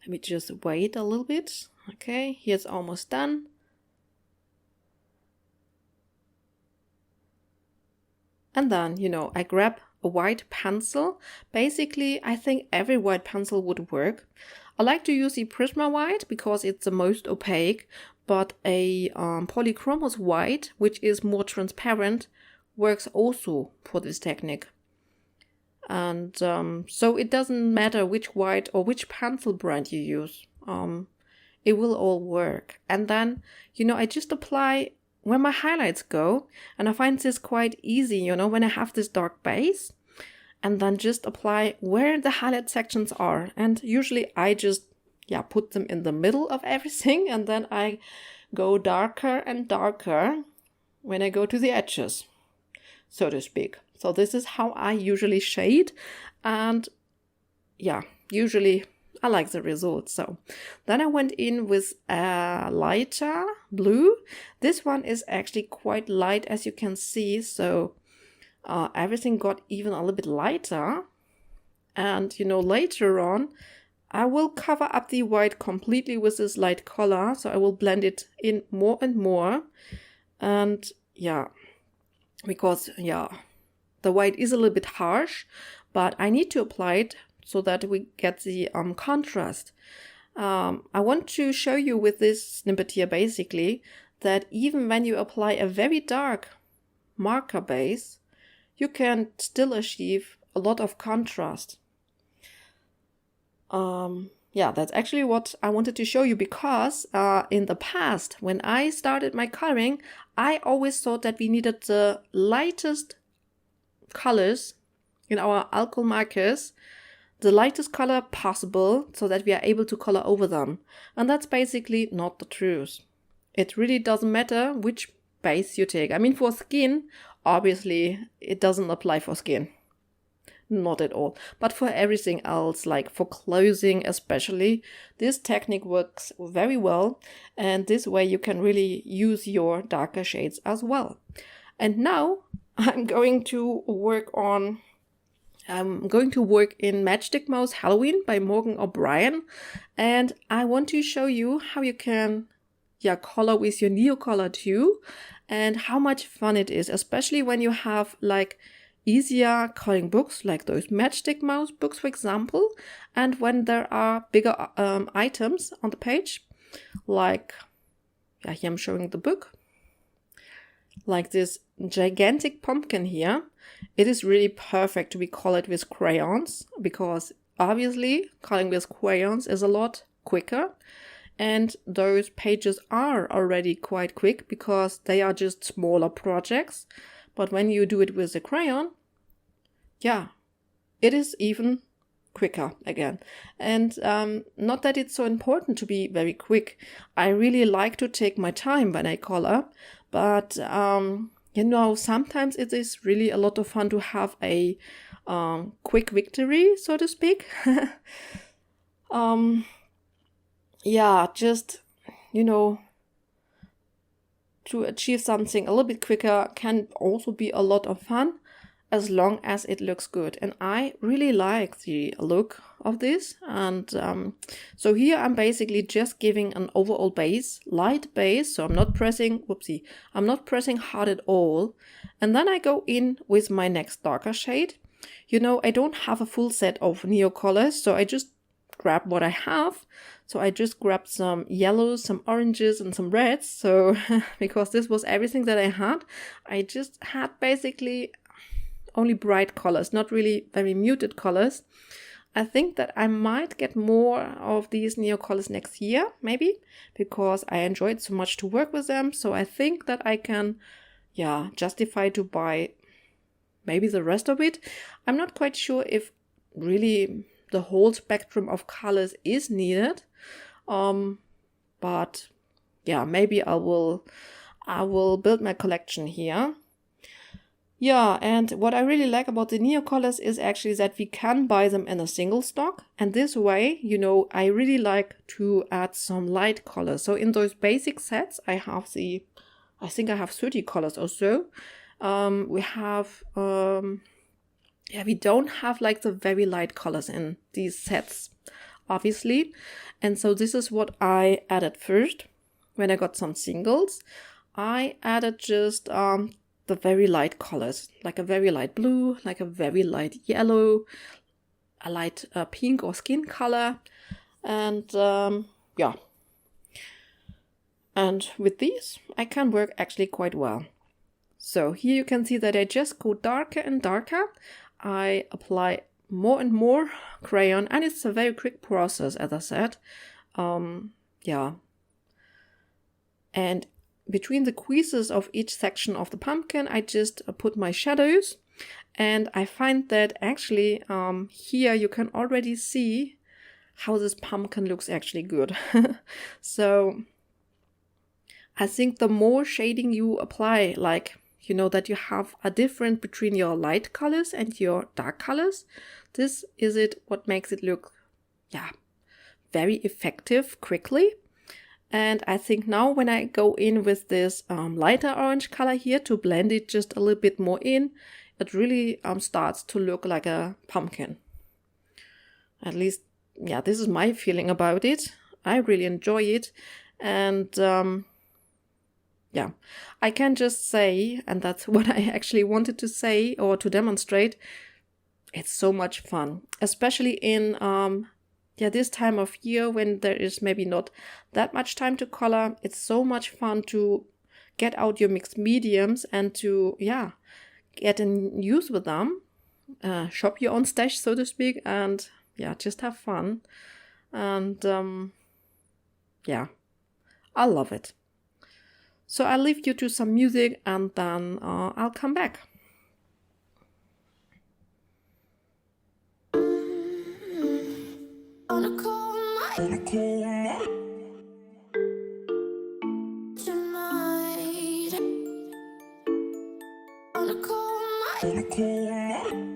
let me just wait a little bit. Okay, here's almost done. And then, I grab a white pencil. Basically, I think every white pencil would work. I like to use the Prisma white because it's the most opaque, but a Polychromos white, which is more transparent, works also for this technique. And so it doesn't matter which white or which pencil brand you use. It will all work. And then, I just apply where my highlights go. And I find this quite easy, when I have this dark base. And then just apply where the highlight sections are. And usually I just, put them in the middle of everything. And then I go darker and darker when I go to the edges, so to speak. So this is how I usually shade. And usually I like the result. So then I went in with a lighter blue. This one is actually quite light, as you can see. So everything got even a little bit lighter. And, you know, later on, I will cover up the white completely with this light color. So I will blend it in more and more. And yeah, because, yeah, the white is a little bit harsh, but I need to apply it so that we get the contrast. I want to show you with this snippet here basically that even when you apply a very dark marker base, you can still achieve a lot of contrast. Yeah, that's actually what I wanted to show you, because in the past, when I started my coloring, I always thought that we needed the lightest colors in our alcohol markers, the lightest color possible, so that we are able to color over them. And that's basically not the truth. It really doesn't matter which base you take. I mean, for skin, obviously, it doesn't apply for skin. Not at all. But for everything else, like for clothing especially, this technique works very well. And this way you can really use your darker shades as well. And now I'm going to work in Matchstick Mouse Halloween by Morgan O'Brien. And I want to show you how you can color with your Neocolor too. And how much fun it is, especially when you have like easier coloring books, like those Matchstick Mouse books, for example, and when there are bigger items on the page, like, yeah, here I'm showing the book, like this gigantic pumpkin here. It is really perfect to be colored with crayons, because obviously coloring with crayons is a lot quicker, and those pages are already quite quick because they are just smaller projects. But when you do it with a crayon, yeah, it is even quicker again. And not that it's so important to be very quick. I really like to take my time when I color. But, you know, sometimes it is really a lot of fun to have a quick victory, so to speak. Yeah, just, you know, to achieve something a little bit quicker can also be a lot of fun, as long as it looks good. And I really like the look of this. And so here I'm basically just giving an overall base, light base. So I'm not pressing hard at all. And then I go in with my next darker shade. You know, I don't have a full set of Neocolors, so I just grab what I have. So I just grabbed some yellows, some oranges, and some reds. So because this was everything that I had, I just had basically only bright colors, not really very muted colors. I think that I might get more of these Neocolors next year, maybe, because I enjoyed so much to work with them. So I think that I can, justify to buy maybe the rest of it. I'm not quite sure if really the whole spectrum of colors is needed. But yeah, maybe I will build my collection here. Yeah, and what I really like about the Neocolors is actually that we can buy them in a single stock. And this way, you know, I really like to add some light colors. So in those basic sets, I think I have 30 colors or so. We don't have like the very light colors in these sets, obviously. And so this is what I added first. When I got some singles, I added just the very light colors, like a very light blue, like a very light yellow, a light pink or skin color. And and with these, I can work actually quite well. So here you can see that I just go darker and darker. I apply more and more crayon, and it's a very quick process, as I said. And between the creases of each section of the pumpkin, I just put my shadows. And I find that actually here you can already see how this pumpkin looks actually good. So I think the more shading you apply, like, you know, that you have a difference between your light colors and your dark colors, this is what makes it look, very effective quickly. And I think now when I go in with this lighter orange color here to blend it just a little bit more in, it really starts to look like a pumpkin. At least, yeah, this is my feeling about it. I really enjoy it. And yeah, I can just say, and that's what I actually wanted to say or to demonstrate, it's so much fun, especially in this time of year when there is maybe not that much time to color. It's so much fun to get out your mixed mediums and to, get in use with them, shop your own stash, so to speak, and just have fun. And I love it. So I'll leave you to some music and then I'll come back. On a cold night tonight. On a cold night tonight.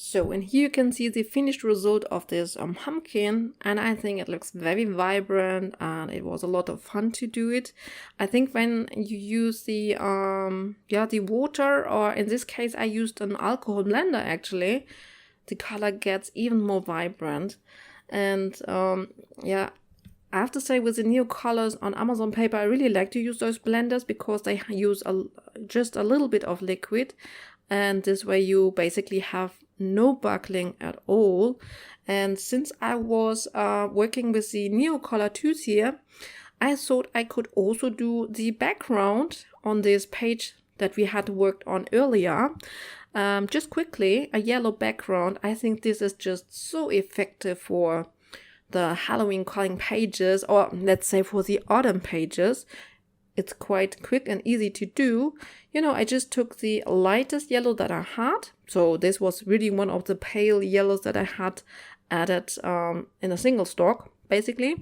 So, and here you can see the finished result of this pumpkin, and I think it looks very vibrant and it was a lot of fun to do it. I think when you use the the water, or in this case I used an alcohol blender actually, the color gets even more vibrant. And I have to say, with the Neocolors on Amazon paper, I really like to use those blenders because they use just a little bit of liquid, and this way you basically have no buckling at all. And since I was working with the Neocolor tools here, I thought I could also do the background on this page that we had worked on earlier. Just quickly, a yellow background. I think this is just so effective for the Halloween calling pages, or let's say for the autumn pages. It's quite quick and easy to do. You know, I just took the lightest yellow that I had. So this was really one of the pale yellows that I had added in a single stock, basically.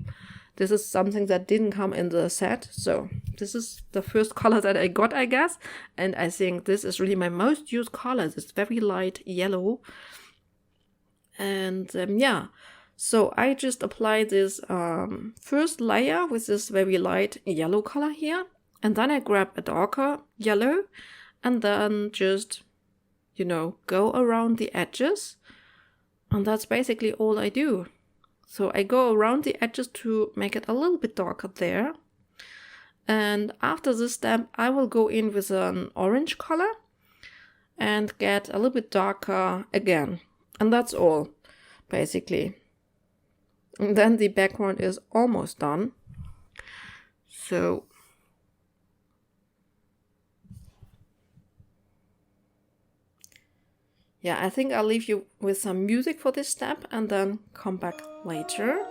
This is something that didn't come in the set. So this is the first color that I got, I guess. And I think this is really my most used color. It's very light yellow. And yeah, so I just apply this first layer with this very light yellow color here. And then I grab a darker yellow and then just, you know, go around the edges. And that's basically all I do. So I go around the edges to make it a little bit darker there. And after this step, I will go in with an orange color and get a little bit darker again. And that's all, basically. And then the background is almost done. So yeah, I think I'll leave you with some music for this step and then come back later.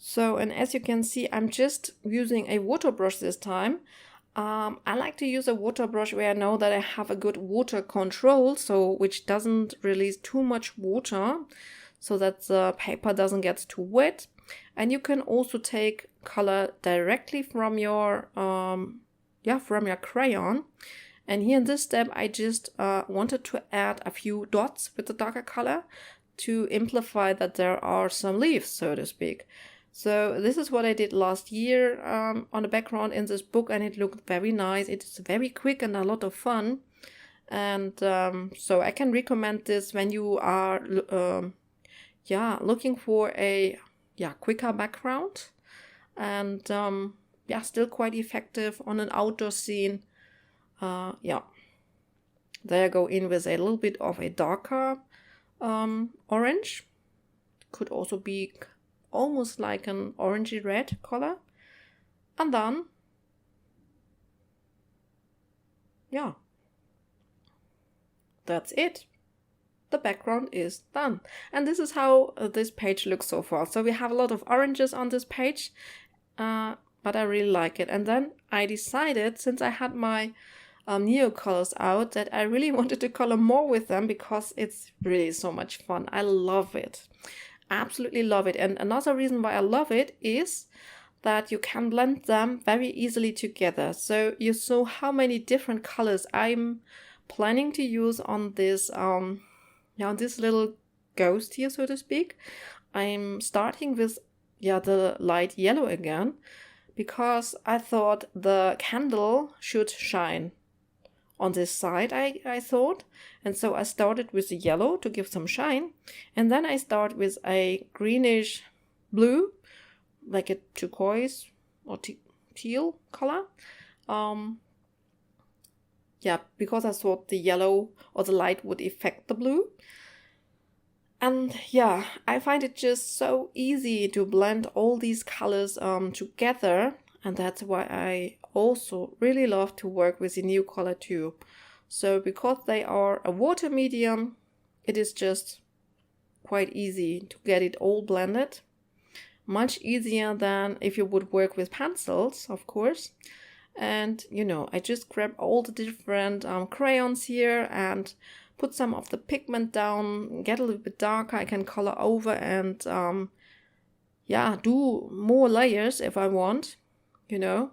So, and as you can see, I'm just using a water brush this time. I like to use a water brush where I know that I have a good water control, so which doesn't release too much water, so that the paper doesn't get too wet. And you can also take color directly from your from your crayon. And here in this step, I just wanted to add a few dots with the darker color to amplify that there are some leaves, so to speak. So this is what I did last year on the background in this book, and it looked very nice. It's very quick and a lot of fun. And so I can recommend this when you are looking for a quicker background. And still quite effective on an outdoor scene. There I go in with a little bit of a darker orange. Could also be almost like an orangey red color. And then, that's it. The background is done. And this is how this page looks so far. So we have a lot of oranges on this page, but I really like it. And then I decided, since I had my Neocolors out, that I really wanted to color more with them because it's really so much fun. I love it. Absolutely love it. And another reason why I love it is that you can blend them very easily together. So you saw how many different colors I'm planning to use on this this little ghost here, so to speak. I'm starting with the light yellow again, because I thought the candle should shine on this side, I thought. And so I started with the yellow to give some shine. And then I start with a greenish blue, like a turquoise or teal color. Because I thought the yellow or the light would affect the blue. And yeah, I find it just so easy to blend all these colors together, and that's why I also really love to work with the Neocolor too. So because they are a water medium, it is just quite easy to get it all blended. Much easier than if you would work with pencils, of course. And you know, I just grab all the different crayons here and put some of the pigment down, get a little bit darker. I can color over and yeah, do more layers if I want, you know.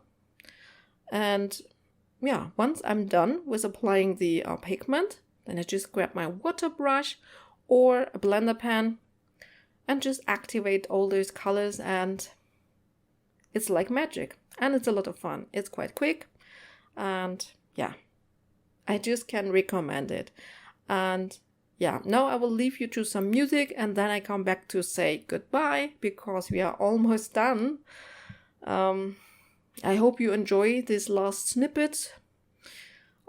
And yeah, once I'm done with applying the pigment, then I just grab my water brush or a blender pen and just activate all those colors, and it's like magic. And it's a lot of fun. It's quite quick, and yeah, I just can recommend it. And yeah, now I will leave you to some music, and then I come back to say goodbye because we are almost done. I hope you enjoy this last snippet.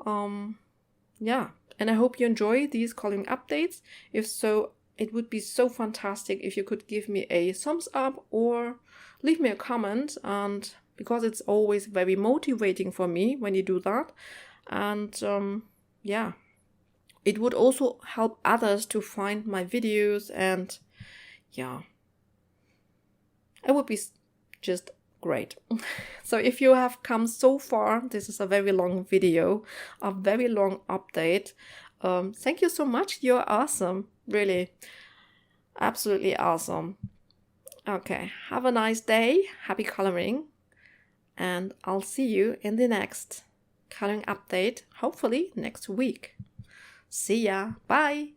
Yeah, and I hope you enjoy these coloring updates. If so, it would be so fantastic if you could give me a thumbs up or leave me a comment, and because it's always very motivating for me when you do that. And yeah, it would also help others to find my videos, and yeah, it would be just great. So if you have come so far, this is a very long video, a very long update. Thank you so much. You're awesome. Really, absolutely awesome. Okay, have a nice day. Happy coloring. And I'll see you in the next coloring update, hopefully next week. See ya. Bye.